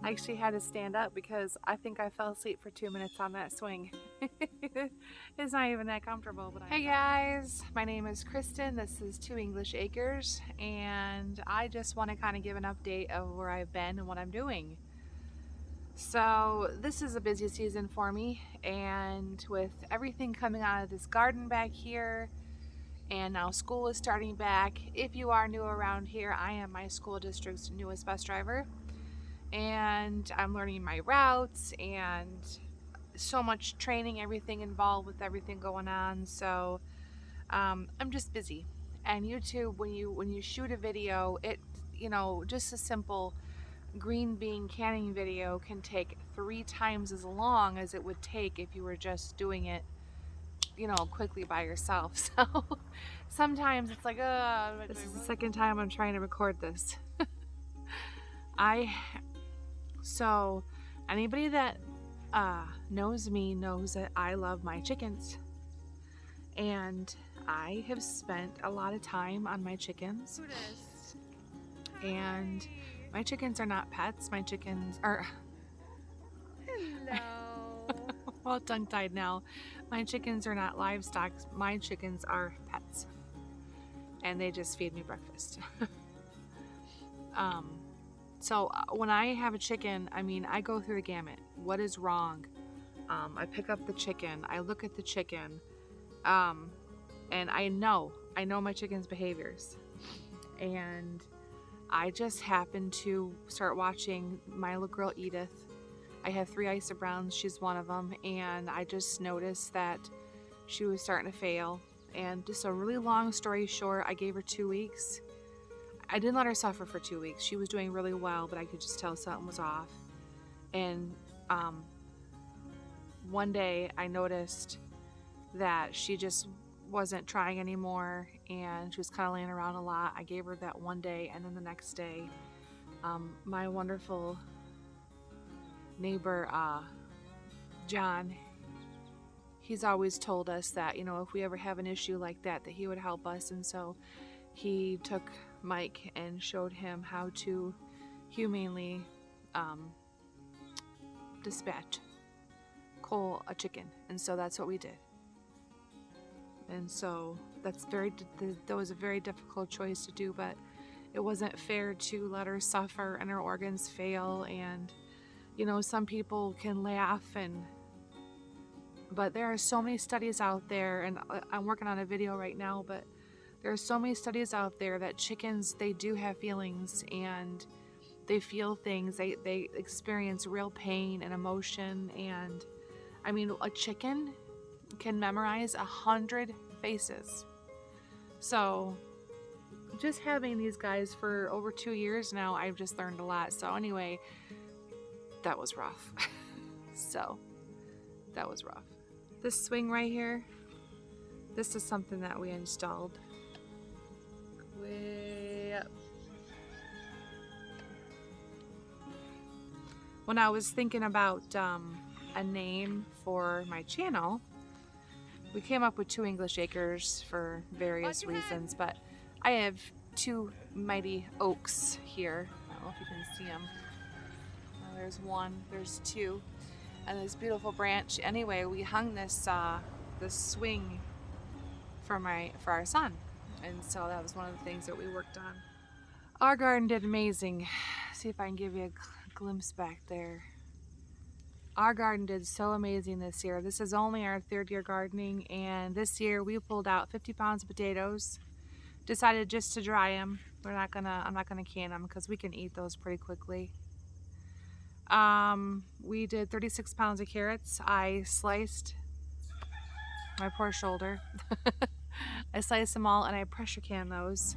I actually had to stand up because I think I fell asleep for 2 minutes on that swing. It's not even that comfortable, but hey guys, my name is Kristen. This is Two English Acres, and I just want to kind of give an update of where I've been and what I'm doing. So this is a busy season for me, and with everything coming out of this garden back here, and now school is starting back. If you are new around here, I am my school district's newest bus driver, and I'm learning my routes and so much training, everything involved with everything going on. So I'm just busy. And YouTube, when you shoot a video, it just a simple green bean canning video can take 3 times as long as it would take if you were just doing it quickly by yourself. So sometimes it's like, this is the second time I'm trying to record this. So anybody that knows me knows that I love my chickens, and I have spent a lot of time on my chickens. And my chickens are not pets. My chickens are Hello. all tongue-tied now. My chickens are not livestock. My chickens are pets, and they just feed me breakfast. So when I have a chicken, I go through the gamut. What is wrong? I pick up the chicken, I look at the chicken, and I know my chicken's behaviors. And I just happened to start watching my little girl Edith. I have 3 Isa Browns, she's one of them, and I just noticed that she was starting to fail. And just a really long story short, I gave her 2 weeks. I didn't let her suffer for 2 weeks. She was doing really well, but I could just tell something was off. And one day I noticed that she just wasn't trying anymore, and she was kind of laying around a lot. I gave her that one day, and then the next day, my wonderful neighbor, John, he's always told us that, if we ever have an issue like that he would help us. And so he took Mike and showed him how to humanely dispatch Cole a chicken, and so that's what we did. And so that was a very difficult choice to do, but it wasn't fair to let her suffer and her organs fail. And some people can laugh, but there are so many studies out there, and I'm working on a video right now, but there are so many studies out there that chickens, they do have feelings, and they feel things. They experience real pain and emotion. And a chicken can memorize 100 faces. So just having these guys for over 2 years now, I've just learned a lot. So anyway, that was rough. So that was rough. This swing right here, this is something that we installed way up. When I was thinking about a name for my channel, we came up with Two English Acres for various reasons, but I have 2 mighty oaks here. I don't know if you can see them. There's one, there's 2, and this beautiful branch. Anyway, we hung this swing for our son, and so that was one of the things that we worked on. Our garden did amazing. See if I can give you a glimpse back there. Our garden did so amazing this year. This is only our 3rd year gardening, and this year we pulled out 50 pounds of potatoes. Decided just to dry them. I'm not gonna can them because we can eat those pretty quickly. We did 36 pounds of carrots. I sliced my poor shoulder. I sliced them all and I pressure canned those.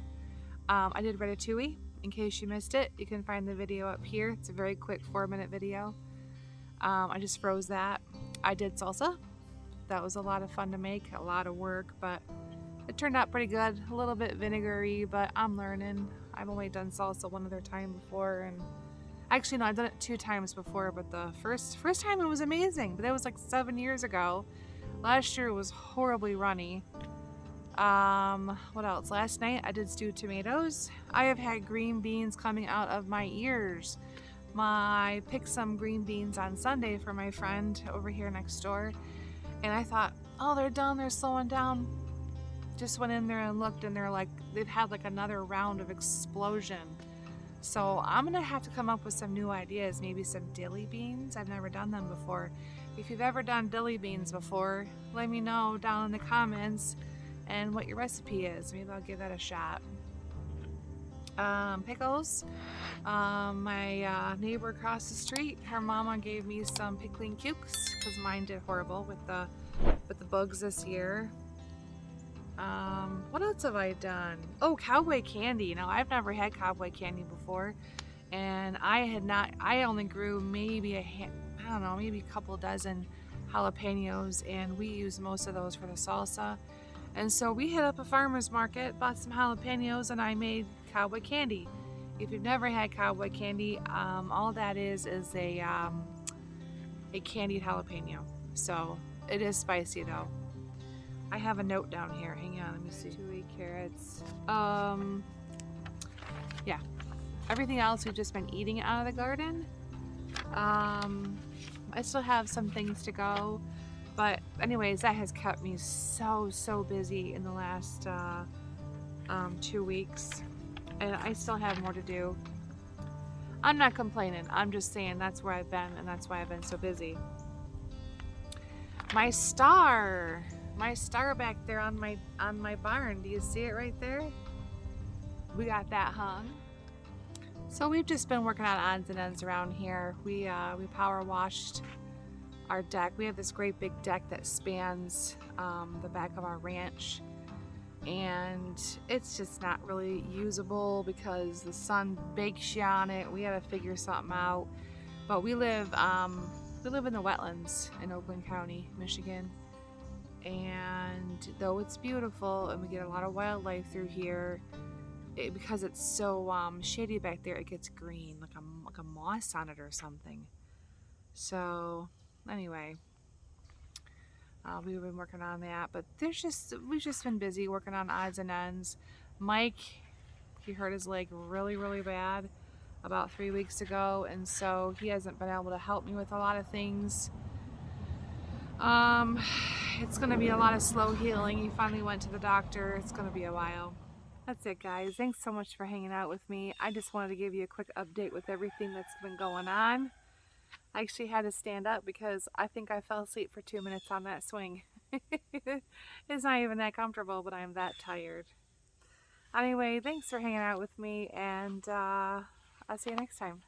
I did ratatouille. In case you missed it, you can find the video up here. It's a very quick 4-minute video. I just froze that. I did salsa. That was a lot of fun to make, a lot of work, but it turned out pretty good. A little bit vinegary, but I'm learning. I've only done salsa one other time before, and actually no, I've done it 2 times before, but the first time it was amazing, but that was like 7 years ago. Last year it was horribly runny. What else? Last night I did stewed tomatoes. I have had green beans coming out of my ears I picked some green beans on Sunday for my friend over here next door, and I thought, oh, they're done, they're slowing down. Just went in there and looked, and they've had like another round of explosion. So I'm gonna have to come up with some new ideas, maybe some dilly beans. I've never done them before. If you've ever done dilly beans before, let me know down in the comments and what your recipe is. Maybe I'll give that a shot. Pickles. My neighbor across the street, her mama gave me some pickling cukes because mine did horrible with the bugs this year. What else have I done? Oh, cowboy candy. Now, I've never had cowboy candy before, and I only grew maybe maybe a couple dozen jalapenos, and we use most of those for the salsa. And so we hit up a farmer's market, bought some jalapenos, and I made cowboy candy. If you've never had cowboy candy, all that is a candied jalapeno. So it is spicy though. I have a note down here. Hang on, let me see. 2 carrots. Yeah. Everything else we've just been eating out of the garden. I still have some things to go, but anyways, that has kept me so busy in the last 2 weeks, and I still have more to do. I'm not complaining. I'm just saying that's where I've been, and that's why I've been so busy. My star back there on my barn. Do you see it right there? We got that hung. So we've just been working on odds and ends around here. We power washed our deck. We have this great big deck that spans the back of our ranch, and it's just not really usable because the sun bakes you on it. We had to figure something out. But we live in the wetlands in Oakland County, Michigan. And though it's beautiful and we get a lot of wildlife through here, because it's so shady back there, it gets green, like a moss on it or something. So anyway, we've been working on that, but we've just been busy working on odds and ends. Mike, he hurt his leg really bad about 3 weeks ago, and so he hasn't been able to help me with a lot of things. It's gonna be a lot of slow healing. He finally went to the doctor. It's gonna be a while. That's it, guys. Thanks so much for hanging out with me. I just wanted to give you a quick update with everything that's been going on. I actually had to stand up because I think I fell asleep for 2 minutes on that swing. It's not even that comfortable, but I'm that tired. Anyway, thanks for hanging out with me, and I'll see you next time.